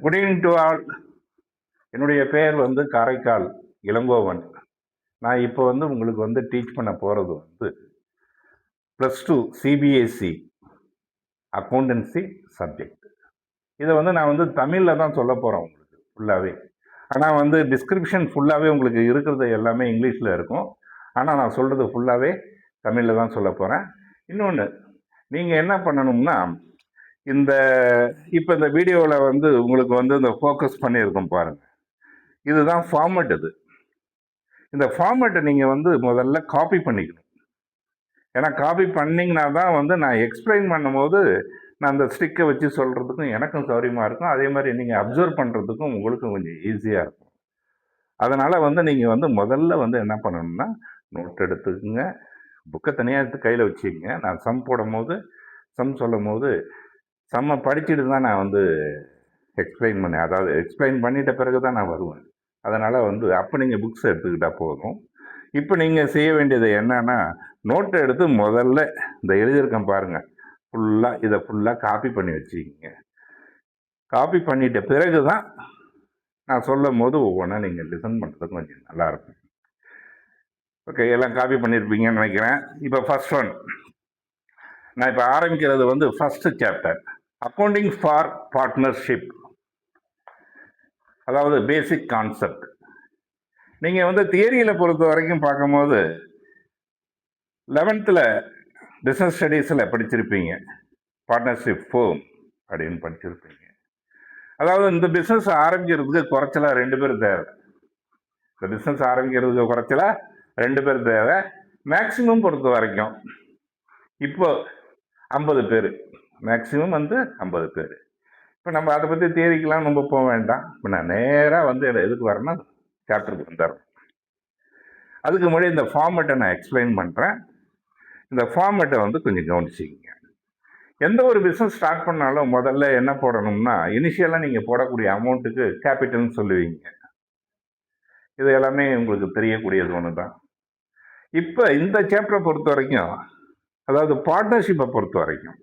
Good evening to all. என்னுடைய பெயர் வந்து காரைக்கால் இளங்கோவன். நான் இப்போ வந்து உங்களுக்கு வந்து டீச் பண்ண போகிறது வந்து +2 சிபிஎஸ்சி அக்கௌண்டன்சி சப்ஜெக்ட். இதை வந்து நான் வந்து தமிழில் தான் சொல்ல போகிறேன் உங்களுக்கு ஃபுல்லாகவே. ஆனால் வந்து டிஸ்கிரிப்ஷன் ஃபுல்லாகவே உங்களுக்கு இருக்கிறது எல்லாமே இங்கிலீஷில் இருக்கும். ஆனால் நான் சொல்கிறது ஃபுல்லாகவே தமிழில் தான் சொல்ல போகிறேன். இன்னொன்று, நீங்கள் என்ன பண்ணணும்னா, இப்போ இந்த வீடியோவில் வந்து உங்களுக்கு வந்து இந்த ஃபோக்கஸ் பண்ணியிருக்கோம் பாருங்கள். இதுதான் ஃபார்மட். இந்த ஃபார்மேட்டை நீங்கள் வந்து முதல்ல காப்பி பண்ணிக்கணும். ஏன்னா காப்பி பண்ணிங்கன்னா தான் வந்து நான் எக்ஸ்பிளைன் பண்ணும்போது நான் அந்த ஸ்டிக்கை வச்சு சொல்கிறதுக்கும் எனக்கும் சௌரியமாக இருக்கும். அதே மாதிரி நீங்கள் அப்சர்வ் பண்ணுறதுக்கும் உங்களுக்கும் கொஞ்சம் ஈஸியாக இருக்கும். அதனால் வந்து நீங்கள் வந்து முதல்ல வந்து என்ன பண்ணணும்னா, நோட் எடுத்துக்கோங்க, புக்கை தனியாக எடுத்து கையில் வச்சுக்கோங்க. நான் சம் போடும்போது, சம் சொல்லும் போது சம்மை படிச்சுட்டு தான் நான் வந்து எக்ஸ்பிளைன் பண்ணேன். அதாவது எக்ஸ்பிளைன் பண்ணிட்ட பிறகு தான் நான் வருவேன். அதனால் வந்து அப்போ நீங்கள் புக்ஸ் எடுத்துக்கிட்டால் போதும். இப்போ நீங்கள் செய்ய வேண்டியது என்னன்னா, நோட்டை எடுத்து முதல்ல இந்த எழுதியிருக்கேன் பாருங்கள், இதை ஃபுல்லாக காப்பி பண்ணி வச்சுக்கிங்க. காப்பி பண்ணிட்ட பிறகு தான் நான் சொல்லும் போது ஒவ்வொன்றா நீங்கள் லிசன் பண்ணுறதுக்கு கொஞ்சம் நல்லாயிருக்கும். ஓகே, எல்லாம் காப்பி பண்ணியிருப்பீங்கன்னு நினைக்கிறேன். இப்போ ஃபர்ஸ்ட் ஒன் நான் இப்போ ஆரம்பிக்கிறது வந்து first chapter, accounting for partnership, அதாவது பேசிக் கான்செப்ட். நீங்கள் வந்து தியரியில் பொறுத்த வரைக்கும் பார்க்கும்போது 11th பிஸ்னஸ் ஸ்டடீஸில் படிச்சிருப்பீங்க, பார்ட்னர்ஷிப் ஃபோம் அப்படின்னு படிச்சிருப்பீங்க. அதாவது இந்த பிஸ்னஸ் ஆரம்பிக்கிறதுக்கு குறைச்சலாக 2 பேர் தேவை. இந்த பிஸ்னஸ் ஆரம்பிக்கிறதுக்கு குறைச்சலாக 2 பேர் தேவை. மேக்சிமம் பொறுத்த வரைக்கும் இப்போ 50 பேர், மேக்சிமம் வந்து 50 பேர். இப்போ நம்ம அதை பற்றி தியரிக்கெலாம் நம்ம போக வேண்டாம். இப்போ நான் நேராக வந்து எதுக்கு வரேன்னா சாப்டருக்கு வந்துடுறேன். அதுக்கு முன்னாடி இந்த ஃபார்மேட்டை நான் எக்ஸ்பிளைன் பண்ணுறேன். இந்த ஃபார்மேட்டை வந்து கொஞ்சம் கவனிச்சிக்கிங்க. எந்த ஒரு பிஸ்னஸ் ஸ்டார்ட் பண்ணாலும் முதல்ல என்ன போடணும்னா, இனிஷியலாக நீங்கள் போடக்கூடிய அமௌண்ட்டுக்கு கேபிட்டல்னு சொல்லுவீங்க. இது எல்லாமே உங்களுக்கு தெரியக்கூடியது ஒன்று தான். இப்போ இந்த சாப்டரை பொறுத்த வரைக்கும், அதாவது பார்ட்னர்ஷிப்பை பொறுத்த வரைக்கும்,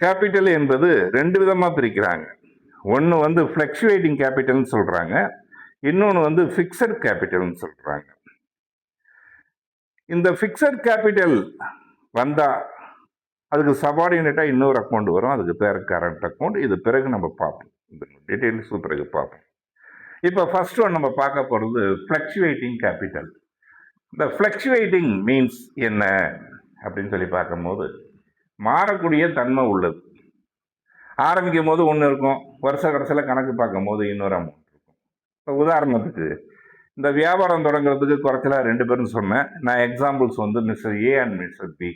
கேபிட்டல் என்பது 2 விதமாக பிரிக்கிறாங்க. ஒன்று வந்து ஃப்ளக்சுவேட்டிங் கேபிட்டல்னு சொல்கிறாங்க, இன்னொன்று வந்து ஃபிக்ஸட் கேபிட்டல்னு சொல்கிறாங்க. இந்த ஃபிக்ஸட் கேபிட்டல் வந்தால் அதுக்கு சபார்டினேட்டாக இன்னொரு அக்கௌண்ட் வரும், அதுக்கு பேர் கரண்ட் அக்கௌண்ட். இது பிறகு நம்ம பார்ப்போம், இந்த டீட்டெயில்ஸும் பிறகு பார்ப்போம். இப்போ ஃபர்ஸ்ட் ஒன் நம்ம பார்க்க போகிறது ஃப்ளக்சுவேட்டிங் கேபிட்டல். இந்த ஃப்ளக்சுவேட்டிங் மீன்ஸ் என்ன அப்படின்னு சொல்லி பார்க்கும்போது, மாறக்கூடிய தன்மை உள்ளது. ஆரம்பிக்கும் போது ஒன்று இருக்கும், வருஷ கடைசியில் கணக்கு பார்க்கும் போது இன்னொரு அமௌண்ட் இருக்கும். இப்போ உதாரணத்துக்கு இந்த வியாபாரம் தொடங்குறதுக்கு குறைச்சலாக 2 பேரும் சொன்னேன். நான் எக்ஸாம்பிள்ஸ் வந்து mister A and mister B.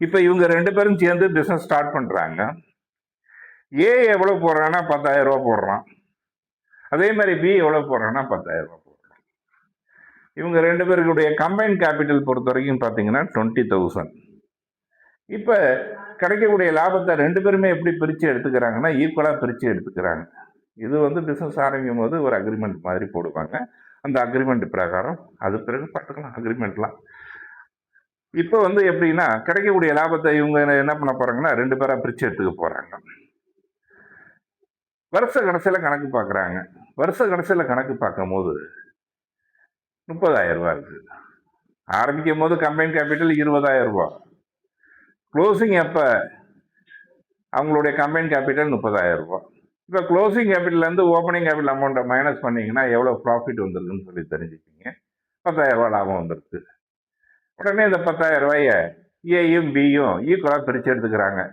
இப்போ இவங்க 2 பேரும் சேர்ந்து பிஸ்னஸ் ஸ்டார்ட் பண்ணுறாங்க. ஏ எவ்வளோ போடுறான்னா 10,000 ரூபா போடுறான். அதே மாதிரி பி எவ்வளோ போடுறான்னா 10,000 ரூபா போடுறான். இவங்க 2 பேருக்குடைய கம்பைன் கேபிட்டல் பொறுத்த வரைக்கும் பார்த்தீங்கன்னா 20,000. இப்போ கிடைக்கக்கூடிய லாபத்தை 2 பேருமே எப்படி பிரித்து எடுத்துக்கிறாங்கன்னா, ஈக்குவலாக பிரித்து எடுத்துக்கிறாங்க. இது வந்து பிஸ்னஸ் ஆரம்பிக்கும் போது ஒரு அக்ரிமெண்ட் மாதிரி போடுவாங்க. அந்த அக்ரிமெண்ட் பிரகாரம் அது பிறகு பார்த்துக்கலாம் அக்ரிமெண்ட்லாம். இப்போ வந்து எப்படின்னா, கிடைக்கக்கூடிய லாபத்தை இவங்க என்ன பண்ண போகிறாங்கன்னா 2 பேராக பிரித்து எடுத்துக்க போகிறாங்க. வருஷ கடைசியில் கணக்கு பார்க்குறாங்க. வருஷ கடைசியில் கணக்கு பார்க்கும் போது 30,000 ரூபா இருக்குது. ஆரம்பிக்கும் போது கம்பைன் கேபிட்டல் 20,000 ரூபா. க்ளோசிங் அப்போ அவங்களுடைய கம்பைன் கேபிட்டல் 30,000 ரூபா. இப்போ க்ளோசிங் கேபிட்டல்லேருந்து ஓப்பனிங் கேபிட்டல் அமௌண்ட்டை மைனஸ் பண்ணிங்கன்னா எவ்வளோ ப்ராஃபிட் வந்துருக்குன்னு சொல்லி தெரிஞ்சுக்கிங்க. 10,000 ரூபா லாபம் வந்துருக்கு. உடனே இந்த 10,000 ரூபாயை ஏயும் பியும் ஈக்குவலாக பிரித்து எடுத்துக்கிறாங்க.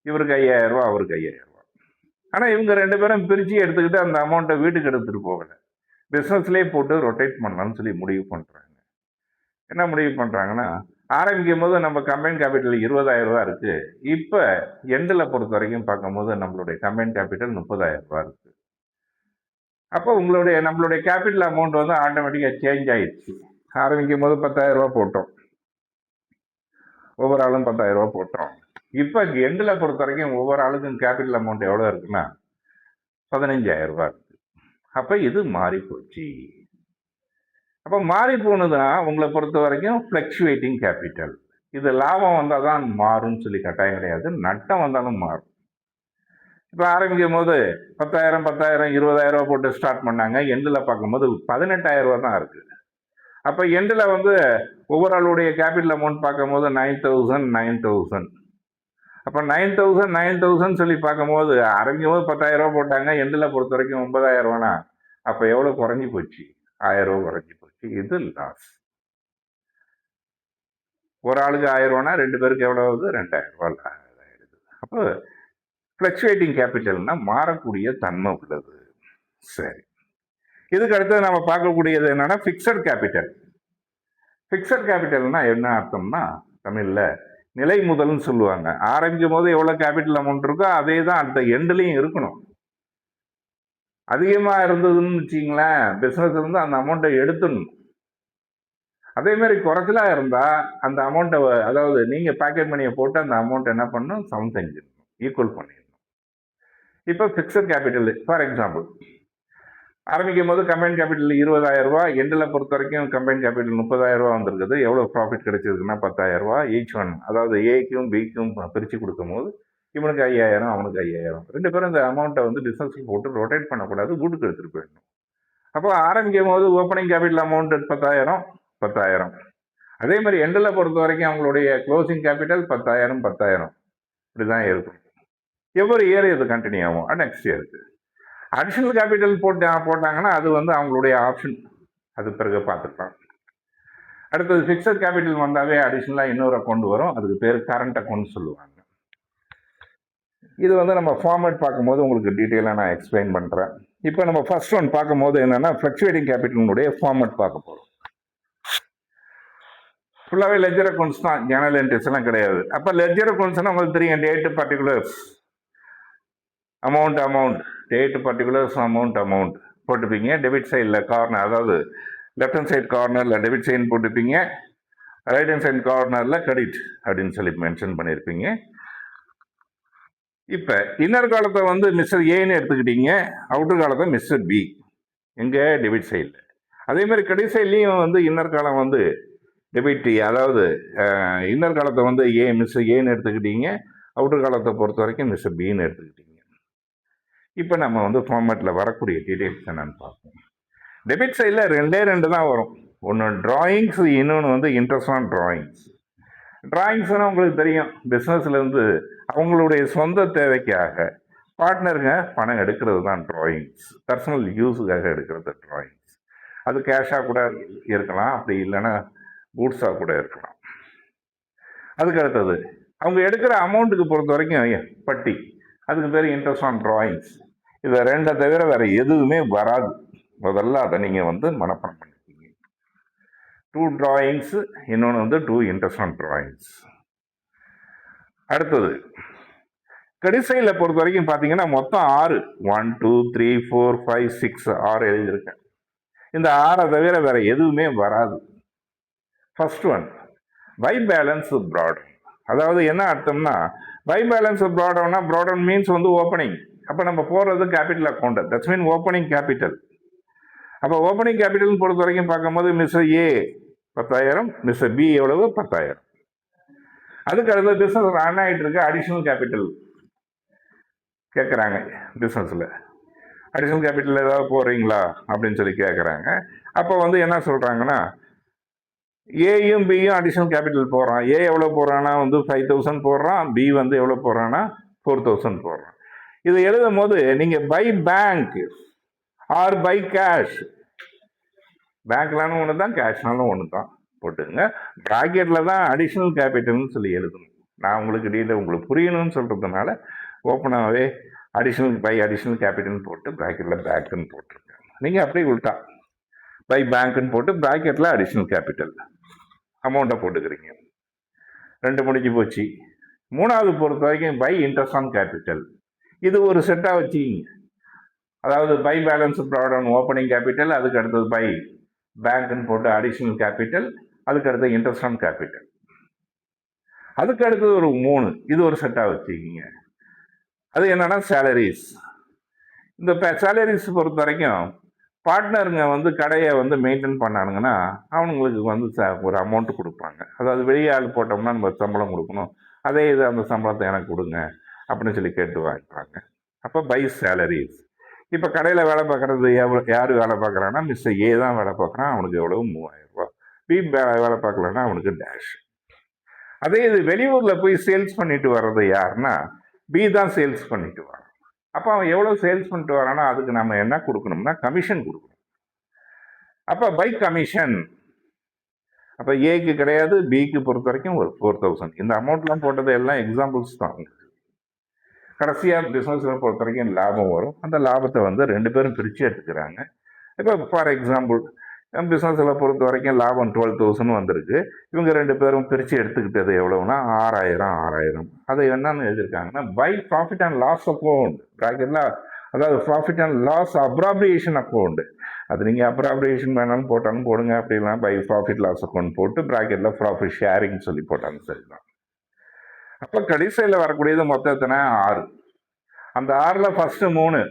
இவருக்கு 5,000 ரூபா, அவருக்கு 5,000 ரூபா. ஆனால் இவங்க 2 பேரும் பிரித்து எடுத்துக்கிட்டு அந்த அமௌண்ட்டை வீட்டுக்கு எடுத்துகிட்டு போகலை, பிஸ்னஸ்லேயே போட்டு ரொட்டேட் பண்ணலாம்னு சொல்லி முடிவு பண்ணுறாங்க. என்ன முடிவு பண்ணுறாங்கன்னா, ஆரம்பிக்கும் போது நம்ம கம்பைன் கேபிட்டல் 20,000 ரூபா இருக்குது. இப்போ எண்டில் பொறுத்த வரைக்கும் பார்க்கும்போது நம்மளுடைய கம்பைன் கேபிட்டல் 30,000 ரூபா இருக்குது. அப்போ நம்மளுடைய கேபிட்டல் அமௌண்ட் வந்து ஆட்டோமேட்டிக்காக சேஞ்ச் ஆயிடுச்சு. ஆரம்பிக்கும் போது 10,000 ரூபா போட்டோம், ஒவ்வொரு ஆளும் 10,000 ரூபா போட்டோம். இப்போ எண்டில் பொறுத்த வரைக்கும் ஒவ்வொரு ஆளுக்கும் கேபிட்டல் அமௌண்ட் எவ்வளோ இருக்குன்னா 15,000 ரூபா இருக்குது. அப்போ இது மாறி போச்சு. அப்போ மாறி போனதுன்னா உங்களை பொறுத்த வரைக்கும் ஃப்ளக்சுவேட்டிங் கேபிட்டல். இது லாபம் வந்தால் தான் மாறும்னு சொல்லி கட்டாயம் கிடையாது, நட்டம் வந்தாலும் மாறும். இப்போ ஆரம்பிக்கும் போது 10,000 10,000 20,000 ரூபா போட்டு ஸ்டார்ட் பண்ணாங்க. எண்டில் பார்க்கும்போது 18,000 ரூபா தான் இருக்குது. அப்போ எண்டில் வந்து ஒவ்வொரு ஆளுடைய கேபிட்டல் அமௌண்ட் பார்க்கும்போது 9,000 அப்போ 9,000 சொல்லி பார்க்கும்போது ஆரம்பிக்கும் போது 10,000 ரூபா போட்டாங்க. எண்டில் பொறுத்த வரைக்கும் 9,000 ரூபானா அப்போ எவ்வளோ குறைஞ்சி போச்சு? 1,000 ரூபா குறைஞ்சி போச்சு. இது லாஸ். ஒரு ஆளுக்கு 1,000 ரூபானா 2 பேருக்கு எவ்வளோ ஆகுது? 2,000 ரூபா ஆயிடுது. அப்போ ஃப்ளக்சுவேட்டிங் கேபிட்டல்னா மாறக்கூடிய தன்மை உள்ளது. சரி, இதுக்கு அடுத்து நம்ம பார்க்கக்கூடியது என்னன்னா ஃபிக்ஸட் கேபிட்டல். ஃபிக்ஸட் கேபிட்டல்னா என்ன அர்த்தம்னா தமிழ்ல நிலை முதல்னு சொல்லுவாங்க. ஆரம்பிக்கும் போது எவ்வளவு கேபிட்டல் அமௌண்ட் இருக்கோ அதே தான் அடுத்த எண்ட்லையும் இருக்கணும். அதிகமா இருந்ததுன்னு வச்சிங்களேன், பிசினஸ் இருந்து அந்த அமௌண்ட்டை எடுத்துடணும். அதே மாதிரி குறைச்சலா இருந்தா அந்த அமௌண்ட்டை, அதாவது நீங்க பேக்கெட் மணியை போட்டு அந்த அமௌண்ட் என்ன பண்ணணும், சம் செஞ்சிடணும், ஈக்குவல் பண்ணிடணும். இப்போ ஃபிக்ஸட் கேபிட்டல் ஃபார் எக்ஸாம்பிள் ஆரம்பிக்கும் போது கம்பைன் கேபிட்டல் 20,000 ரூபா, எண்டில் பொறுத்த வரைக்கும் கம்பைன் கேபிட்டல் 30,000 ரூபா வந்திருக்குது. எவ்வளோ ப்ராஃபிட் கிடைச்சிருக்குன்னா 10,000 ரூபா ஈச் ஒன். அதாவது ஏக்கும் பிக்கும் பிரித்து கொடுக்கும் போது இவனுக்கு 5,000 அவனுக்கு 5,000. 2 பேரும் இந்த அமௌண்ட்டை வந்து பிஸ்னஸுக்கு போட்டு ரொட்டேட் பண்ணக்கூடாது, வீட்டுக்கு எடுத்துகிட்டு போயிடணும். அப்போ ஆரம்பிக்கும் போது ஓப்பனிங் கேபிட்டல் அமௌண்ட் 10,000. அதே மாதிரி எண்டில் பொறுத்த வரைக்கும் அவங்களுடைய க்ளோசிங் கேபிட்டல் 10,000 இப்படி தான் இருக்கும். எவ்வளோ இயர் இது கண்டினியூ ஆகும் நெக்ஸ்ட் இயருக்கு. அடிஷனல் கேபிட்டல் போட்டாங்கன்னா அது வந்து அவங்களுடைய ஆப்ஷன், அது பிறகு பார்த்துக்கலாம். அடுத்தது ஃபிக்ஸட் கேபிட்டல் வந்தாவே அடிஷனலாக இன்னொரு அக்கௌண்ட் வரும், அதுக்கு பேர் கரண்ட் அக்கௌண்ட் சொல்லுவாங்க. இது வந்து நம்ம ஃபார்மேட் பார்க்கும்போது உங்களுக்கு டீட்டெயிலாக நான் எக்ஸ்பிளைன் பண்ணுறேன். இப்போ நம்ம ஃபர்ஸ்ட் ஒன் பார்க்கும்போது என்னன்னா ஃப்ளக்சுவேட்டிங் கேபிட்டலுடைய ஃபார்மேட் பார்க்க போகிறோம். ஃபுல்லாகவே லெட்ஜர் அக்கௌண்ட்ஸ் தான், ஜேர்னல் என்ட்ரிஸ் எல்லாம் கிடையாது. அப்போ லெட்ஜர் அக்கௌண்ட்ஸ்னா உங்களுக்கு தெரியும், date particulars, amount date particulars, amount போட்டுப்பீங்க. டெபிட் சைடில் கார்னர், அதாவது லெஃப்ட் ஹேண்ட் சைட் கார்னரில் டெபிட் சைன் போட்டுப்பீங்க, ரைட் ஹேண்ட் சைட் கார்னரில் கிரெடிட் அப்படின்னு சொல்லி மென்ஷன் பண்ணியிருப்பீங்க. இப்போ இன்னர் காலத்தை வந்து மிஸ்டர் ஏன்னு எடுத்துக்கிட்டீங்க, அவுட்டர் காலத்தை மிஸ்டர் பி, எங்கே டெபிட் சைடில். அதே மாதிரி கிரெடிட் சைட்லேயும் வந்து இன்னர் காலம் வந்து டெபிட், அதாவது இன்னர் காலத்தை வந்து மிஸ்டர் ஏன்னு எடுத்துக்கிட்டீங்க, அவுட்டர் காலத்தை பொறுத்த வரைக்கும் மிஸ்டர் பின்னு எடுத்துக்கிட்டீங்க. இப்போ நம்ம வந்து ஃபார்மேட்டில் வரக்கூடிய டீட்டெயில்ஸ் என்னன்னு பார்ப்போம். டெபிட் சைடில் 2 தான் வரும். ஒன்று டிராயிங்ஸ், இன்னொன்று வந்து இன்ட்ரெஸ்ட் ஆன் டிராயிங்ஸ். டிராயிங்ஸ்னால் உங்களுக்கு தெரியும், பிஸ்னஸ்லேருந்து அவங்களுடைய சொந்த தேவைக்காக பார்ட்னருங்க பணம் எடுக்கிறது தான் டிராயிங்ஸ். பர்சனல் யூஸுக்காக எடுக்கிறது டிராயிங்ஸ். அது கேஷாக கூட இருக்கலாம், அப்படி இல்லைன்னா கூட்ஸாக கூட இருக்கலாம். அதுக்கு அடுத்தது அவங்க எடுக்கிற அமௌண்ட்டுக்கு பொறுத்த வரைக்கும் பட்டி, அதுக்கு பேர் இன்ட்ரெஸ்ட் ஆன் டிராயிங்ஸ். இதை 2 தவிர வேறு எதுவுமே வராது. முதல்ல அதை நீங்கள் வந்து மனப்பாடம் பண்ணிக்கிங்க. 2 டிராயிங்ஸு, இன்னொன்று வந்து 2 இன்ட்ரெஸ்ட் ஆன் டிராயிங்ஸ். அடுத்தது கிரெடிட் சைடில் பொறுத்த வரைக்கும் பார்த்தீங்கன்னா மொத்தம் 6, 1 2 3 4 5 6 6 எழுதியிருக்கேன். இந்த 6 தவிர வேற எதுவுமே வராது. First one by balance brought down. அதாவது என்ன அர்த்தம்னா, பை பேலன்ஸ் ப்ராடன் மீன்ஸ் வந்து ஓப்பனிங். அப்போ நம்ம போடுறது capital account, that's mean opening capital. அப்போ ஓப்பனிங் கேபிட்டல் பொறுத்த வரைக்கும் பார்க்கும்போது மிஸ்டர் ஏ 10,000, மிஸ்டர் பி எவ்வளவு 10,000. அதுக்கு அடுத்த பிஸ்னஸ் ரன் ஆகிட்டு இருக்கு, அடிஷனல் கேபிட்டல் கேட்குறாங்க. பிஸ்னஸில் அடிஷனல் கேபிட்டல் ஏதாவது போடுறீங்களா அப்படின்னு சொல்லி கேட்குறாங்க. அப்போ வந்து என்ன சொல்கிறாங்கன்னா, ஏயும் பியும் அடிஷனல் கேபிட்டல் போடுறான். ஏ எவ்வளோ போடுறான்னா வந்து 5,000 போடுறான், பி வந்து எவ்வளோ போடுறான்னா 4,000 போடுறான். இதை எழுதும் போது நீங்கள் by bank or by cash, பேங்க்லானும் ஒன்று தான், கேஷ்னாலும் ஒன்று தான் போட்டுங்க. ப்ராக்கெட்டில் தான் அடிஷ்னல் கேபிட்டல்னு சொல்லி எழுதணும். நான் உங்களுக்கு டீட்டெயில் உங்களுக்கு புரியணும்னு சொல்கிறதுனால ஓப்பனாகவே அடிஷ்னல் கேபிட்டல்னு போட்டு ப்ராக்கெட்டில் பேங்க்குன்னு போட்டிருக்கேன். நீங்கள் அப்படியே உள்டா பை பேங்க்குன்னு போட்டு ப்ராக்கெட்டில் அடிஷ்னல் கேபிட்டல் அமௌண்ட்டை போட்டுக்கிறீங்க. 2 முடிஞ்சு போச்சு. 3வது பொறுத்த வரைக்கும் பை இன்ட்ரெஸ்ட் ஆன் கேபிட்டல். இது ஒரு செட்டாக வச்சுக்கிங்க. அதாவது by balance brought down opening capital, அதுக்கு அடுத்தது பை பேங்க்னு போட்டு அடிஷ்னல் கேபிட்டல், அதுக்கு அடுத்தது இன்ட்ரெஸ்ட் ஆன் கேபிட்டல், அதுக்கு அடுத்தது ஒரு 3, இது ஒரு செட்டாக வச்சுக்கிங்க. அது என்னன்னா சேலரிஸ். இந்த சேலரிஸ் பொறுத்த வரைக்கும் பார்ட்னருங்க வந்து கடையை வந்து மெயின்டைன் பண்ணானுங்கன்னா அவனுங்களுக்கு வந்து ஒரு அமௌண்ட்டு கொடுப்பாங்க. அதாவது வெளியே ஆள் போட்டோம்னா நம்ம சம்பளம் கொடுக்கணும், அதே இது அந்த சம்பளத்தை எனக்கு கொடுங்க அப்படின்னு சொல்லி கேட்டு வாங்கிப்பாங்க. அப்போ பை சேலரிஸ். இப்போ கடையில் வேலை பார்க்குறது யார் வேலை பார்க்குறான்னா மிஸ் ஏ தான் வேலை பார்க்குறான், அவனுக்கு எவ்வளவு 3000 ரூபா. பி வேலை பார்க்கலன்னா அவனுக்கு டேஷ். அதே இது வெளியூரில் போய் சேல்ஸ் பண்ணிட்டு வர்றது யாருன்னா பி தான் சேல்ஸ் பண்ணிட்டு வரான். அப்போ அவன் எவ்வளோ சேல்ஸ் பண்ணிட்டு வரானா அதுக்கு நம்ம என்ன கொடுக்கணும்னா கமிஷன் கொடுக்கணும். அப்போ பை கமிஷன். அப்போ ஏக்கு கிடையாது, பிக்கு பொறுத்த வரைக்கும் ஒரு 4000. இந்த அமௌண்ட்லாம் போட்டது எல்லாம் எக்ஸாம்பிள்ஸ் தான். கடைசியாக பிஸ்னஸில் பொறுத்த வரைக்கும் லாபம் வரும். அந்த லாபத்தை வந்து 2 பேரும் பிரித்து எடுத்துக்கிறாங்க. இப்போ ஃபார் எக்ஸாம்பிள் பிஸ்னஸில் பொறுத்த வரைக்கும் லாபம் 12,000 வந்திருக்கு. இவங்க 2 பேரும் பிரித்து எடுத்துக்கிட்டது எவ்வளவுனா 6000. அதை என்னன்னு எழுதியிருக்காங்கன்னா by profit and loss account ப்ராக்கெட்டில், அதாவது profit and loss appropriation account. அது நீங்கள் அப்ராப்ரியேஷன் வேணாலும் போட்டாலும் போடுங்க, அப்படிலாம் பை ப்ராஃபிட் லாஸ் அக்கௌண்ட் போட்டு ப்ராக்கெட்டில் ப்ராஃபிட் ஷேரிங் சொல்லி போட்டாலும் சரிதான். அப்போ கடைசியில் வரக்கூடியது மொத்தத்தின 6. அந்த 6ல் first 3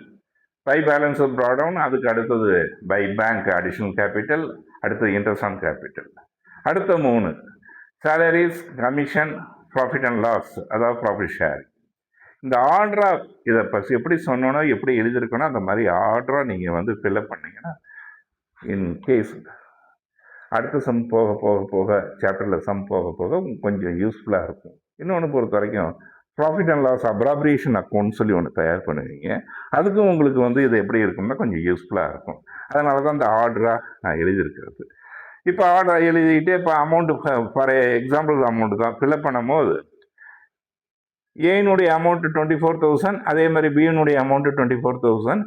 by balance of brought down, அதுக்கு அடுத்தது பை பேங்க் அடிஷனல் கேபிட்டல், அடுத்தது இன்ட்ரெஸ்ட் ஆன் கேபிட்டல், அடுத்த 3 salaries, commission, profit and loss, அதாவது ப்ராஃபிட் ஷேர். இந்த ஆர்டராக இதை பற்றி எப்படி சொன்னோன்னா எப்படி எழுதியிருக்கணும் அந்த மாதிரி ஆர்டராக நீங்கள் வந்து ஃபில்அப் பண்ணிங்கன்னா இன் கேஸ் அடுத்த சம் போக போக போக சாப்டரில் சம் போக போக கொஞ்சம் யூஸ்ஃபுல்லாக இருக்கும். இன்னொன்று பொறுத்த வரைக்கும் profit and loss appropriation account சொல்லி ஒன்று தயார் பண்ணுவீங்க. அதுக்கும் உங்களுக்கு வந்து இது எப்படி இருக்கும்னா கொஞ்சம் யூஸ்ஃபுல்லாக இருக்கும். அதனால தான் இந்த ஆர்டராக நான் எழுதியிருக்கிறது. இப்போ ஆர்டர் எழுதிக்கிட்டு இப்போ அமௌண்ட்டு ஃபார் எக்ஸாம்பிள் அமௌண்ட்டு தான் ஃபில்அப் பண்ணும் போது ஏனுடைய அமௌண்ட்டு 24,000, அதே மாதிரி பியினுடைய அமௌண்ட்டு 24,000.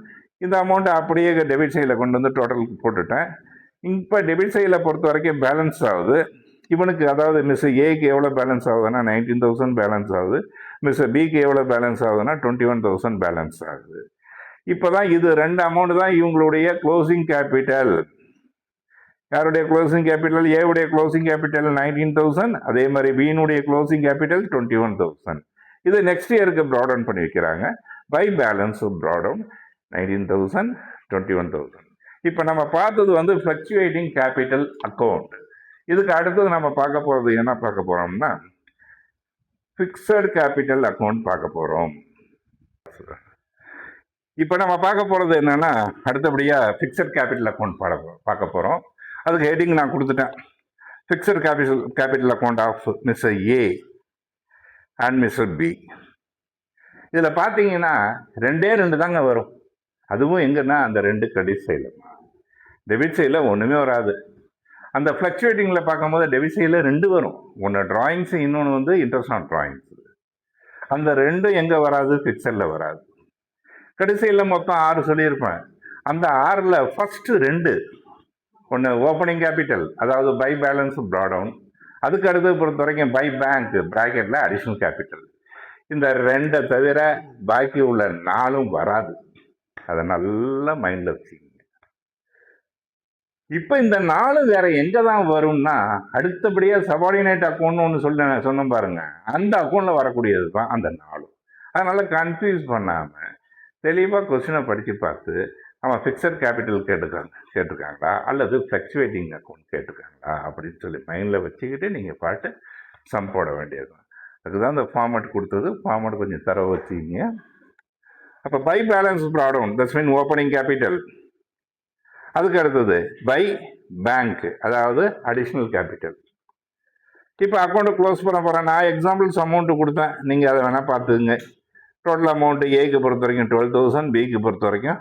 இந்த அமௌண்ட்டை அப்படியே டெபிட் சைடில் கொண்டு வந்து டோட்டலுக்கு போட்டுட்டேன். இப்போ டெபிட் சைடில் பொறுத்த வரைக்கும் பேலன்ஸ் ஆகுது இவனுக்கு, அதாவது மிஸ் ஏக்கு எவ்வளோ பேலன்ஸ் ஆகுதுன்னா 19,000 பேலன்ஸ் ஆகுது. மிஸ் பிக்கு எவ்வளோ பேலன்ஸ் ஆகுதுன்னா 21,000 பேலன்ஸ் ஆகுது. இப்போ தான் இது 2 அமௌண்ட் தான் இவங்களுடைய க்ளோசிங் கேபிட்டல். யாருடைய க்ளோசிங் கேபிட்டல்? ஏவுடைய க்ளோசிங் கேபிட்டல் 19,000, அதே மாதிரி பியினுடைய க்ளோசிங் கேபிட்டல் 21,000. இது நெக்ஸ்ட் இயருக்கு ப்ராடவுன் பண்ணி வைக்கிறாங்க. By balance brought down 19,000, 21,000. இப்போ நம்ம பார்த்தது வந்து ஃப்ளக்சுவேட்டிங் கேபிட்டல் அக்கௌண்ட். இதுக்கு அடுத்தது நம்ம பார்க்க போகிறது என்ன பார்க்க போகிறோம்னா ஃபிக்ஸட் கேபிட்டல் அக்கௌண்ட் பார்க்க போகிறோம். இப்போ நம்ம பார்க்க போகிறது என்னென்னா அடுத்தபடியாக ஃபிக்ஸட் கேபிட்டல் அக்கௌண்ட் பார்க்க போகிறோம். அதுக்கு ஹெட்டிங் நான் கொடுத்துட்டேன். Fixed capital account of mister A and mister B. இதில் பார்த்தீங்கன்னா 2 தாங்க வரும். அதுவும் எங்கன்னா அந்த 2 கிரெடிட் சைடில், டெபிட் சைடில் ஒன்றுமே வராது. அந்த ஃப்ளக்சுவேட்டிங்கில் பார்க்கும்போது டெபிட் சைடில் 2 வரும். ஒன்று டிராயிங்ஸ், இன்னொன்று வந்து இன்ட்ரெஸ்ட் ஆன் டிராயிங்ஸ். அந்த 2 எங்கே வராது? ஃபிக்ஸடில் வராது. கடைசியில் மொத்தம் 6 சொல்லியிருப்பேன். அந்த 6ல் ஃபஸ்ட்டு 2 ஒன்று ஓப்பனிங் கேபிட்டல், அதாவது பை பேலன்ஸ் ப்ராடவுன். அதுக்கு அடுத்தது பொறுத்த வரைக்கும் பை பேங்க் ப்ராக்கெட்டில் அடிஷனல் கேபிட்டல். இந்த 2 தவிர பாக்கி உள்ள 4 வராது. அதை நல்லா மைண்டில் வச்சுக்கோங்க. இப்போ இந்த 4 வேற எங்கே தான் வரும்னா அடுத்தபடியாக சபார்டினேட் அக்கௌண்ட்னு ஒன்று சொன்னோம் பாருங்க, அந்த அக்கௌண்ட்டில் வரக்கூடியது தான் அந்த 4. அதனால் கன்ஃபியூஸ் பண்ணாமல் தெளிவாக கொஸ்டினை படித்து பார்த்து நம்ம ஃபிக்ஸட் கேபிட்டல் கேட்டிருக்காங்களா அல்லது ஃப்ளக்சுவேட்டிங் அக்கௌண்ட் கேட்டிருக்காங்களா அப்படின்னு சொல்லி மைண்டில் வச்சுக்கிட்டு நீங்கள் பாட்டு சம் போட வேண்டியது தான். அதுதான் இந்த ஃபார்மேட் கொடுத்தது. ஃபார்மேட் கொஞ்சம் தரவு வச்சுக்கிங்க. அப்போ by balance brought down that's mean opening capital. அதுக்கு அடுத்தது பை பேங்க், அதாவது அடிஷ்னல் கேபிட்டல். இப்போ அக்கௌண்ட்டை க்ளோஸ் பண்ண போகிறேன். நான் எக்ஸாம்பிள்ஸ் அமௌண்ட்டு கொடுத்தேன், நீங்கள் அதை வேணால் பார்த்துக்குங்க. டோட்டல் அமௌண்ட்டு ஏக்கு பொறுத்த வரைக்கும் 12,000, பிக்கு பொறுத்த வரைக்கும்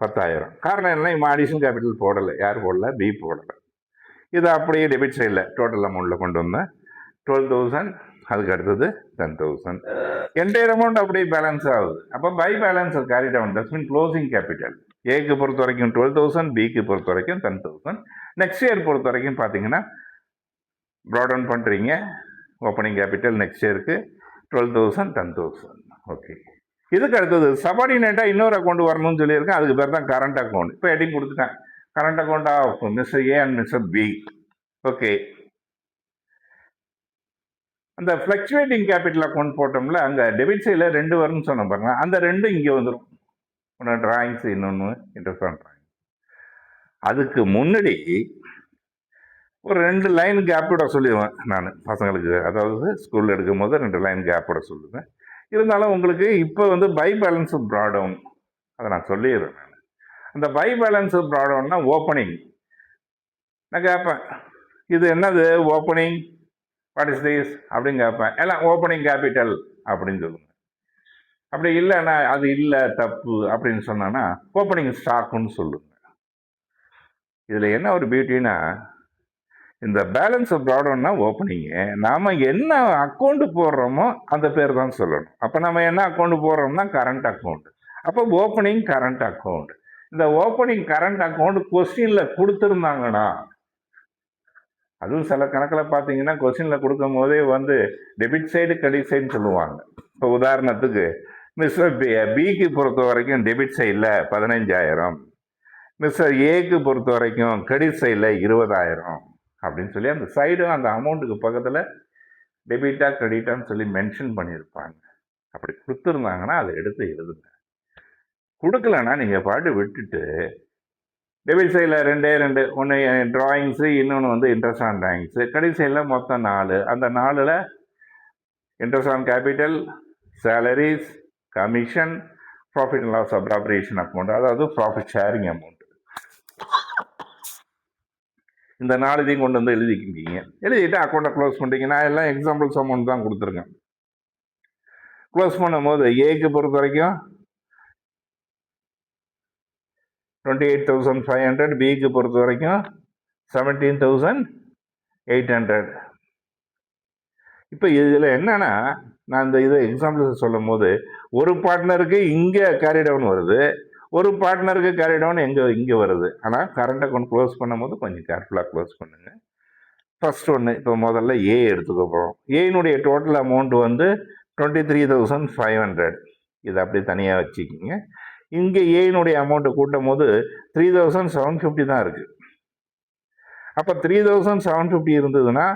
10,000. காரணம் என்ன? இவன் அடிஷ்னல் கேபிட்டல் போடலை. யார் போடல? பி போடலை. இதை அப்படியே டெபிட் சைடில் டோட்டல் அமௌண்ட்டில் கொண்டு வந்தேன். 12,000, அதுக்கு அடுத்தது 10,000. என்டையர் அமௌண்ட் அப்படியே பேலன்ஸ் ஆகுது. அப்போ by balance carry down that's mean closing capital. ஏக்கு பொறுத்த வரைக்கும் 12,000, பிக்கு பொறுத்த வரைக்கும் 10,000. நெக்ஸ்ட் இயர் பொறுத்த வரைக்கும் பார்த்தீங்கன்னா ப்ராடவுன் பண்ணுறீங்க. ஓப்பனிங் கேபிட்டல் நெக்ஸ்ட் இயருக்கு 12,000, 10,000. ஓகே. இதுக்கு அடுத்தது சபார்டினேட்டாக இன்னொரு அக்கௌண்ட் வரணும்னு சொல்லியிருக்கேன். அதுக்கு பேர் தான் கரண்ட் அக்கௌண்ட். இப்போ ஹெட்டிங் கொடுத்துட்டேன், current account of mister A and mister B. Okay. அந்த ஃப்ளக்சுவேட்டிங் கேபிட்டல் அக்கௌண்ட் போட்டோம்ல, அங்கே டெபிட் சைடில் 2 வரும்னு சொன்ன பாருங்க. அந்த 2 இங்கே வந்துடும். ஒன்று டிராயிங்ஸ், இன்னொன்று இன்ட்ரெஸ்ட் ஆன் டிராயிங். அதுக்கு முன்னாடி ஒரு 2 லைன் கேப்போட சொல்லிடுவேன் நான் பசங்களுக்கு. அதாவது ஸ்கூலில் எடுக்கும் போது 2 லைன் கேப்போட சொல்லுவேன். இருந்தாலும் உங்களுக்கு இப்போ வந்து பை பேலன்ஸ் ப்ராடவுன் அதை நான் சொல்லிடுறேன். நான் அந்த பை பேலன்ஸ் ப்ராடவுன்னா ஓப்பனிங் நான் கேட்பேன், இது என்னது ஓப்பனிங், வாட் இஸ் திஸ் அப்படின்னு கேட்பேன். எல்லாம் ஓப்பனிங் கேபிட்டல் அப்படின்னு சொல்லுங்க. அப்படி இல்லைன்னா அது இல்லை தப்பு அப்படின்னு சொன்னா ஓப்பனிங் ஸ்டாக்குன்னு சொல்லுங்க. இதில் என்ன ஒரு பியூட்டின்னா, இந்த பேலன்ஸ் ப்ராடவுன்னா ஓப்பனிங்கு, நாம் என்ன அக்கௌண்ட் போடுறோமோ அந்த பேர் தான் சொல்லணும். அப்போ நம்ம என்ன அக்கௌண்ட் போடுறோம்னா கரண்ட் அக்கௌண்ட். அப்போ ஓப்பனிங் கரண்ட் அக்கௌண்ட். இந்த ஓப்பனிங் கரண்ட் அக்கௌண்ட் கொஸ்டினில் கொடுத்துருந்தாங்கன்னா, அதுவும் சில கணக்கில் பார்த்தீங்கன்னா கொஸ்டினில் கொடுக்கும் போதே வந்து டெபிட் சைடு கிரெடிட் சைடுன்னு சொல்லுவாங்க. இப்போ உதாரணத்துக்கு மிஸ்டர் பிக்கு பொறுத்த வரைக்கும் டெபிட் சைடில் 15,000, மிஸ்டர் ஏக்கு பொறுத்த வரைக்கும் கிரெடிட் சைடில் 20,000 அப்படின்னு சொல்லி அந்த சைடும் அந்த அமௌண்ட்டுக்கு பக்கத்தில் டெபிட்டா கிரெடிட்டான்னு சொல்லி மென்ஷன் பண்ணியிருப்பாங்க. அப்படி கொடுத்துருந்தாங்கன்னா அதை எடுத்து எழுதுங்க. கொடுக்கலன்னா நீங்கள் பாட்டு விட்டுட்டு டெபிட் சைடில் 2 ஒன்று ட்ராயிங்ஸு, இன்னொன்று வந்து இன்ட்ரெஸ்ட் ஆன் ட்ராயிங்ஸு, கிரெடிட் சைடில் மொத்தம் 4. அந்த 4ல் interest on capital, salaries, commission, profit and loss appropriation account, அதாவது ப்ராஃபிட் ஷேரிங் அமௌண்ட். இந்த 4 இதையும் கொண்டு வந்து எழுதிக்கிட்டீங்க. எழுதிட்டு அக்கௌண்ட்டை க்ளோஸ் பண்ணிட்டீங்க. நான் எல்லாம் எக்ஸாம்பிள்ஸ் அமௌண்ட் தான் கொடுத்துருக்கேன். க்ளோஸ் பண்ணும்போது ஏக்கு பொறுத்த வரைக்கும் 28,500, பிக்கு பொறுத்த வரைக்கும் 17,800. இப்போ இதில் என்னன்னா, நான் இந்த இதை எக்ஸாம்பிள்ஸ் சொல்லும் போது ஒரு பார்ட்னருக்கு இங்கே கேரி டவுன் வருது, ஒரு பார்ட்னருக்கு கேரி டவுன் இங்கே வருது. ஆனால் கரண்ட் அக்கௌண்ட் க்ளோஸ் பண்ணும்போது கொஞ்சம் கேர்ஃபுல்லாக க்ளோஸ் பண்ணுங்க. ஃபர்ஸ்ட் ஒன்று, இப்போ முதல்ல ஏ எடுத்துக்க போகிறோம். ஏனுடைய டோட்டல் அமௌண்ட் வந்து 23,500. இதை அப்படி தனியாக வச்சுக்கிங்க. இங்கே ஏனுடைய அமௌண்ட்டை கூட்டும் போது 3,750 தான் இருக்குது. அப்போ 3,750 இருந்ததுன்னா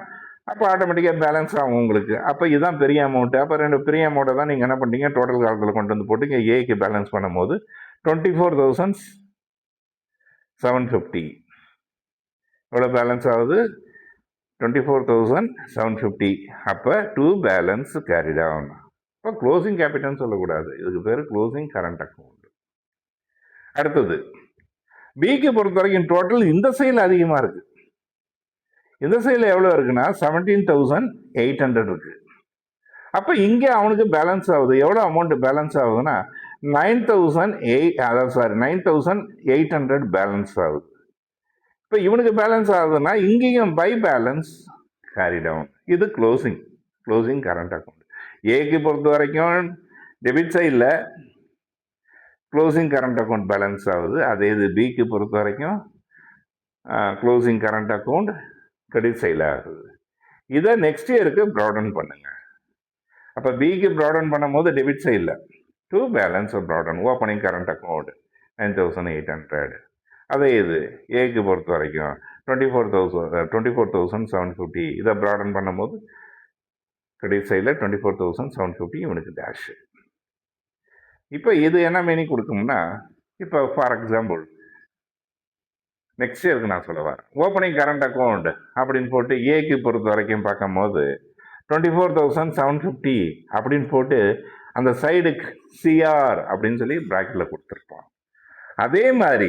அப்போ ஆட்டோமேட்டிக்காக பேலன்ஸ் ஆகும் உங்களுக்கு. அப்போ இதுதான் பெரிய அமௌண்ட்டு. அப்போ 2 பெரிய அமௌண்ட்டை தான் நீங்கள் என்ன பண்ணுறீங்க, டோட்டல் காலத்தில் கொண்டு வந்து போட்டு இங்கே ஏக்கு பேலன்ஸ் பண்ணும்போது 24,750 எவ்வளோ பேலன்ஸ் ஆகுது, 24,750. அப்போ 2 பேலன்ஸ் கேரி டவுன். இப்போ க்ளோசிங் கேபிட்டல்னு சொல்லக்கூடாது, இதுக்கு பேர் க்ளோசிங் கரண்ட் அக்கௌண்ட். அடுத்தது பிக்கு பொறுத்த வரைக்கும் டோட்டல் இந்த சைடில் அதிகமாக இருக்குது. இந்த சைடில் எவ்வளோ இருக்குன்னா 17,800 இருக்கு. அப்போ இங்கே அவனுக்கு பேலன்ஸ் ஆகுது. எவ்வளோ அமௌண்ட் பேலன்ஸ் ஆகுதுன்னா 9,800 பேலன்ஸ் ஆகுது. இப்போ இவனுக்கு பேலன்ஸ் ஆகுதுன்னா இங்கேயும் பை பேலன்ஸ் கேரி டவுன். இது க்ளோசிங் கரண்ட் அக்கௌண்ட். ஏக்கு பொறுத்த வரைக்கும் டெபிட் சைடில் க்ளோசிங் கரண்ட் அக்கௌண்ட் பேலன்ஸ் ஆகுது. அதே இது பிக்கு பொறுத்த வரைக்கும் க்ளோசிங் கரண்ட் அக்கௌண்ட் கிரெடிட் சைடில் ஆகுது. இதை நெக்ஸ்ட் இயருக்கு ப்ராடன் பண்ணுங்க. அப்போ பிக்கு ப்ராடன் பண்ணும்போது டெபிட் சைடில் 2 balance brought down, opening current account 9,800. அதே இது ஏக்கு பொறுத்த வரைக்கும் 24,750. இதை ப்ராடன் பண்ணும்போது கிரெடிட் சைடில் 24,750 இவனுக்கு டேஷ். இப்போ இது என்ன மீனிங் கொடுக்கும்னா, இப்போ ஃபார் எக்ஸாம்பிள் நெக்ஸ்ட் இயருக்கு நான் சொல்ல வரேன். ஓப்பனிங் கரண்ட் அக்கௌண்ட் அப்படின்னு போட்டு ஏக்கு பொறுத்த வரைக்கும் பார்க்கும்போது 24,750 அப்படின்னு போட்டு அந்த சைடு சிஆர் அப்படின்னு சொல்லி ப்ராக்கெட்டில் கொடுத்துருப்பான். அதே மாதிரி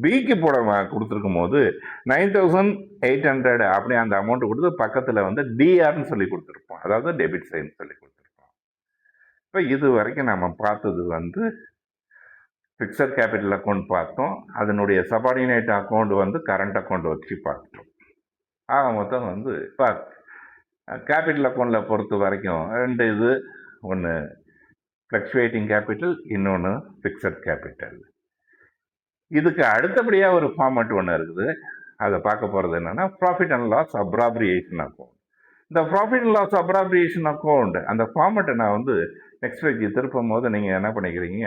பிக்கு போட கொடுத்துருக்கும் போது 9,800 அப்படி அந்த அமௌண்ட் கொடுத்து பக்கத்தில் வந்து டிஆர்னு சொல்லி கொடுத்துருப்போம், அதாவது டெபிட் சைடுன்னு சொல்லி கொடுத்துருப்போம். இப்போ இது வரைக்கும் நம்ம பார்த்தது வந்து ஃபிக்ஸட் கேபிட்டல் அக்கௌண்ட் பார்த்தோம். அதனுடைய சபார்டினேட் அக்கௌண்ட் வந்து கரண்ட் அக்கௌண்ட் வச்சு பார்த்துட்டோம். ஆக மொத்தம் வந்து இப்போ கேபிட்டல் அக்கௌண்ட்டில் பொறுத்த வரைக்கும் 2 இது, ஒன்று ஃப்ளக்சுவேட்டிங் கேபிட்டல், இன்னொன்று ஃபிக்ஸட் கேபிட்டல். இதுக்கு அடுத்தபடியாக ஒரு ஃபார்மேட் ஒன்று இருக்குது. அதை பார்க்க போகிறது என்னென்னா profit and loss appropriation account. இந்த profit and loss appropriation account அந்த ஃபார்மேட்டை நான் வந்து நெக்ஸ்ட் பேஜ் திருப்பும் போது நீங்கள் என்ன பண்ணிக்கிறீங்க,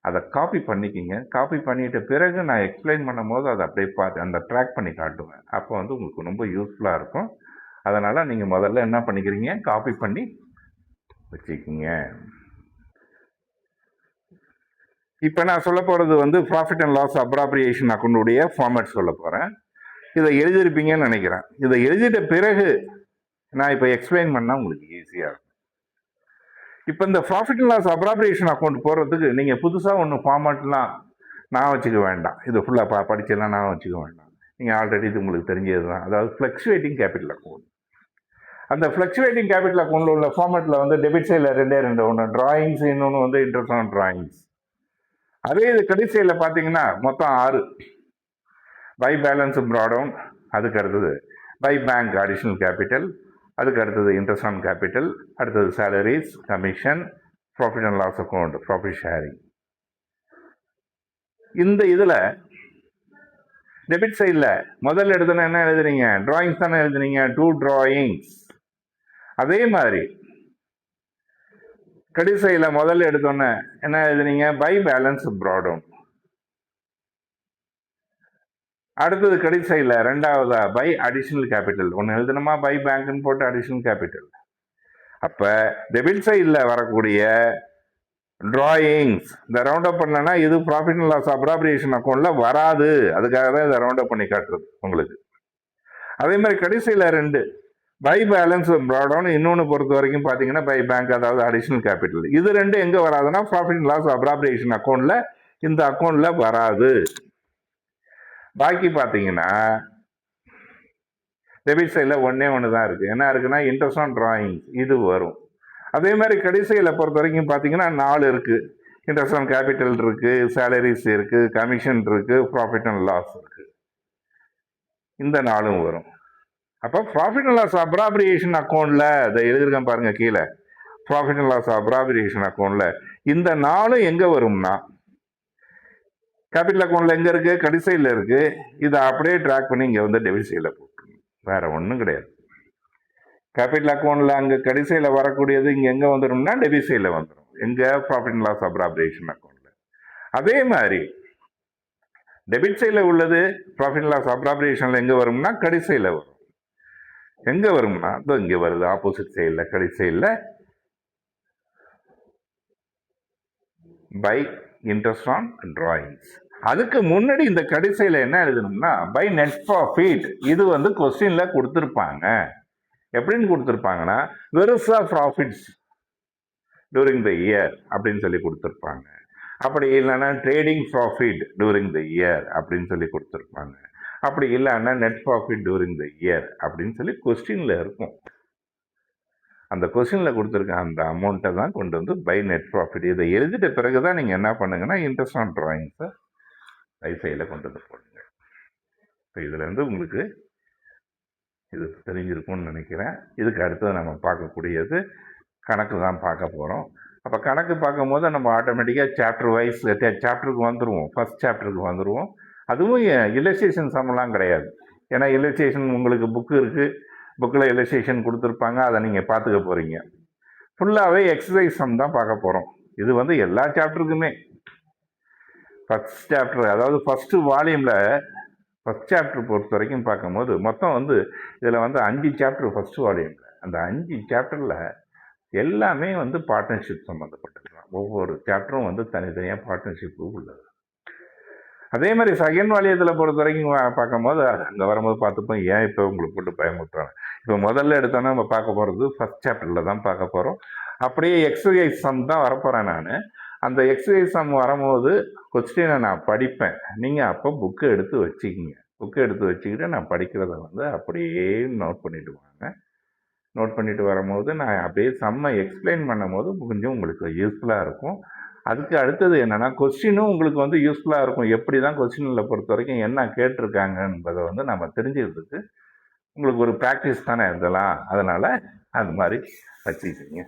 அதை காப்பி பண்ணிக்கிங்க. காப்பி பண்ணிட்ட பிறகு நான் எக்ஸ்பிளைன் பண்ணும் போது அதை அப்படியே பார்த்து அந்த ட்ராக் பண்ணி காட்டுவேன். அப்போ வந்து உங்களுக்கு ரொம்ப யூஸ்ஃபுல்லாக இருக்கும். அதனால் நீங்கள் முதல்ல என்ன பண்ணிக்கிறீங்க, காப்பி பண்ணி வச்சுக்கிங்க. இப்போ நான் சொல்ல போகிறது வந்து ப்ராஃபிட் அண்ட் லாஸ் அப்ராப்ரியேஷன் அக்கௌண்ட்டுடைய ஃபார்மேட் சொல்ல போகிறேன். இதை எழுதியிருப்பீங்கன்னு நினைக்கிறேன். இதை எழுதிட்ட பிறகு நான் இப்போ எக்ஸ்பிளைன் பண்ணால் உங்களுக்கு ஈஸியாக இருக்கும். இப்போ இந்த profit and loss appropriation account போடுறதுக்கு நீங்கள் புதுசாக ஒன்று ஃபார்மேட்லாம் நான் வச்சுக்க வேண்டாம். இது ஃபுல்லாக படிச்செல்லாம் நான் வச்சுக்க வேண்டாம். நீங்கள் ஆல்ரெடி இது உங்களுக்கு தெரிஞ்சது தான். அதாவது ஃப்ளக்சுவேட்டிங் கேபிட்டல் அக்கௌண்ட். அந்த ஃப்ளக்சுவேட்டிங் கேபிட்டல் அக்கௌண்ட்டில் உள்ள ஃபார்மேட்டில் வந்து டெபிட் சைடில் ரெண்டு ஒன்று டிராயிங்ஸ், இன்னொன்று வந்து இன்ட்ரெஸ்ட் ஆன் டிராயிங்ஸ். அதே இது கிரெடிட் சைடில் பார்த்தீங்கன்னா மொத்தம் 6. பை பேலன்ஸ் ப்ராடவுன், அதுக்கு அடுத்தது பை பேங்க் அடிஷ்னல் கேபிட்டல், அதுக்கு அடுத்தது இன்ட்ரெஸ்ட் ஆன் கேபிட்டல், அடுத்தது salaries, commission, profit and loss account, profit sharing. இந்த இதில் டெபிட் சைடில் முதல்ல எடுத்தோன்னா என்ன எழுதுறீங்க? டிராயிங்ஸ் தானே எழுதுனீங்க, 2 drawings. அதே மாதிரி கிரெடிட் சைடில் முதல்ல எடுத்தோன்னே என்ன எழுதுனீங்க? By balance brought down. அடுத்தது கிரெடிட் சைடில் ரெண்டாவதா பை அடிஷனல் கேபிட்டல். ஒன்று எழுதணுமா? பை பேங்க்னு போட்டு அடிஷனல் கேபிட்டல். அப்போ டெபிட் சைடில் வரக்கூடிய டிராயிங்ஸ் இந்த ரவுண்ட் அப் பண்ணலன்னா இது ப்ராஃபிட் அண்ட் லாஸ் அப்ராப்ரியேஷன் அக்கௌண்ட்டில் வராது. அதுக்காக தான் இதை ரவுண்ட் அப் பண்ணி காட்டுறது உங்களுக்கு. அதே மாதிரி கிரெடிட் சைடில் 2 பை பேலன்ஸ் ப்ராடவுன், இன்னொன்று பொறுத்த வரைக்கும் பார்த்தீங்கன்னா பை பேங்க், அதாவது அடிஷனல் கேபிட்டல். இது 2 எங்கே வராதுன்னா ப்ராஃபிட் அண்ட் லாஸ் அப்ராப்ரியேஷன் அக்கௌண்ட்டில், இந்த அக்கௌண்ட்டில் வராது. பாக்கி பார்த்தீங்கன்னா டெபிட் சைடில் ஒன்று தான் இருக்குது. என்ன இருக்குன்னா இன்ட்ரெஸ்ட் ஆன் டிராயிங்ஸ், இது வரும். அதே மாதிரி கிரெடிட் சைடில் பொறுத்த வரைக்கும் பார்த்தீங்கன்னா 4 இருக்குது. இன்ட்ரெஸ்ட் ஆன் கேபிட்டல் இருக்குது, சேலரிஸ் இருக்குது, கமிஷன் இருக்குது, ப்ராஃபிட் அண்ட் லாஸ் இருக்குது. இந்த 4 வரும். அப்போ ப்ராஃபிட் அண்ட் லாஸ் அப்ராப்ரியேஷன் அக்கௌண்ட்டில் இதை எழுதிருக்கேன் பாருங்கள் கீழே. ப்ராஃபிட் அண்ட் லாஸ் அப்ராப்ரியேஷன் அக்கௌண்ட்டில் இந்த 4 எங்கே வரும்னா கேபிட்டல் அக்கௌண்ட்டில் எங்கே இருக்குது? கிரெடிட் சைடில் இருக்குது. இதை அப்படியே ட்ராக் பண்ணி இங்கே வந்து டெபிட் சைடில் போட்டுருங்க. வேறு ஒன்றும் கிடையாது. கேபிட்டல் அக்கௌண்ட்டில் அங்கே கிரெடிட் சைடில் வரக்கூடியது இங்கே எங்கே வந்துடும்னா டெபிட் சைடில் வந்துடும். எங்கே? ப்ராஃபிட் அண்ட் லாஸ் அப்ராப்ரியேஷன் அக்கௌண்ட்டில். அதே மாதிரி டெபிட் சைடில் உள்ளது ப்ராஃபிட் அண்ட் லாஸ் அப்ராப்ரியேஷனில் எங்கே வரும்னா கிரெடிட் சைடில் வரும். எங்கே வரும்னா இதோ இங்கே வருது, ஆப்போசிட் சைடில் கிரெடிட் சைடில் பை இன்ட்ரெஸ்ட் ஆன் டிராயிங்ஸ். அதுக்கு முன்னாடி இந்த கிரெடிட் சைடில் என்ன எழுதணும்னா பை நெட் ப்ராஃபிட். இது வந்து கொஸ்டின்ல கொடுத்துருப்பாங்க. எப்படின்னு கொடுத்துருப்பாங்கன்னா வெறுசா ப்ராஃபிட்ஸ் டூரிங் த இயர் அப்படின்னு சொல்லி கொடுத்துருப்பாங்க. அப்படி இல்லைன்னா trading profit during the year அப்படின்னு சொல்லி கொடுத்துருப்பாங்க. அப்படி இல்லைன்னா net profit during the year அப்படின்னு சொல்லி கொஸ்டின்ல இருக்கும். அந்த கொஸ்டினில் கொடுத்துருக்க அந்த அமௌண்ட்டை தான் கொண்டு வந்து பை நெட் ப்ராஃபிட். இதை எழுதிட்ட பிறகு தான் நீங்கள் என்ன பண்ணுங்கன்னா இன்ட்ரெஸ்ட் ஆன் டிராயிங்ஸை பை சைடில் கொண்டு வந்து போடுங்க. இப்போ இதுலேருந்து உங்களுக்கு இது தெரிஞ்சிருக்கும்னு நினைக்கிறேன். இதுக்கு அடுத்தது நம்ம பார்க்கக்கூடியது கணக்கு தான் பார்க்க போகிறோம். அப்போ கணக்கு பார்க்கும்போது நம்ம ஆட்டோமேட்டிக்காக சாப்டர் வைஸ் சாப்டருக்கு வந்துடுவோம். ஃபஸ்ட் சாப்டருக்கு வந்துடுவோம். அதுவும் இல்லஸ்ட்ரேஷன் சம்மெல்லாம் கிடையாது. ஏன்னா இல்லஸ்ட்ரேஷன் உங்களுக்கு புக்கு இருக்குது, புக்கில் இல்லஸ்ட்ரேஷன் கொடுத்துருப்பாங்க, அதை நீங்கள் பார்த்துக்க போகிறீங்க. ஃபுல்லாகவே எக்ஸசைஸ் சம் தான் பார்க்க போகிறோம். இது வந்து எல்லா சாப்டருக்குமே ஃபஸ்ட் சாப்டர், அதாவது ஃபஸ்ட்டு வால்யூமில் ஃபஸ்ட் சாப்டர் பொறுத்த வரைக்கும் பார்க்கும்போது மொத்தம் வந்து இதில் வந்து 5 சாப்டர் ஃபஸ்ட்டு வால்யூமில். அந்த 5 சாப்டரில் எல்லாமே வந்து பார்ட்னர்ஷிப் சம்மந்தப்பட்டிருக்கலாம். ஒவ்வொரு சாப்டரும் வந்து தனித்தனியாக பார்ட்னர்ஷிப்பு உள்ளது. அதே மாதிரி செகண்ட் வால்யத்தில் பொறுத்த வரைக்கும் பார்க்கும்போது அங்கே வரும்போது பார்த்துப்போம். ஏன் இப்போ உங்களுக்கு போட்டு பயமுறுத்துறாங்க. இப்போ முதல்ல எடுத்தோன்னா நம்ம பார்க்க போகிறது ஃபஸ்ட் சாப்டரில் தான் பார்க்க போகிறோம். அப்படியே எக்ஸசைஸ் சம் தான் வரப்போகிறேன் நான். அந்த எக்ஸசைஸ் சம் வரும்போது கொஸ்டினை நான் படிப்பேன். நீங்கள் அப்போ புக்கு எடுத்து வச்சுக்கிங்க. புக்கு எடுத்து வச்சுக்கிட்டு நான் படிக்கிறத வந்து அப்படியே நோட் பண்ணிட்டு வாங்க. நோட் பண்ணிட்டு வரும்போது நான் அப்படியே சம்மை எக்ஸ்பிளைன் பண்ணும்போது கொஞ்சம் உங்களுக்கு யூஸ்ஃபுல்லாக இருக்கும். அதுக்கு அடுத்தது என்னென்னா கொஸ்டினும் உங்களுக்கு வந்து யூஸ்ஃபுல்லாக இருக்கும். எப்படி தான் கொஸ்டினில் பொறுத்த வரைக்கும் என்ன கேட்டிருக்காங்க என்பதை வந்து நம்ம தெரிஞ்சுக்கிறதுக்கு உங்களுக்கு ஒரு ப்ராக்டிஸ் தானே இதெல்லாம். அதனால் அது மாதிரி வச்சுக்கிங்க.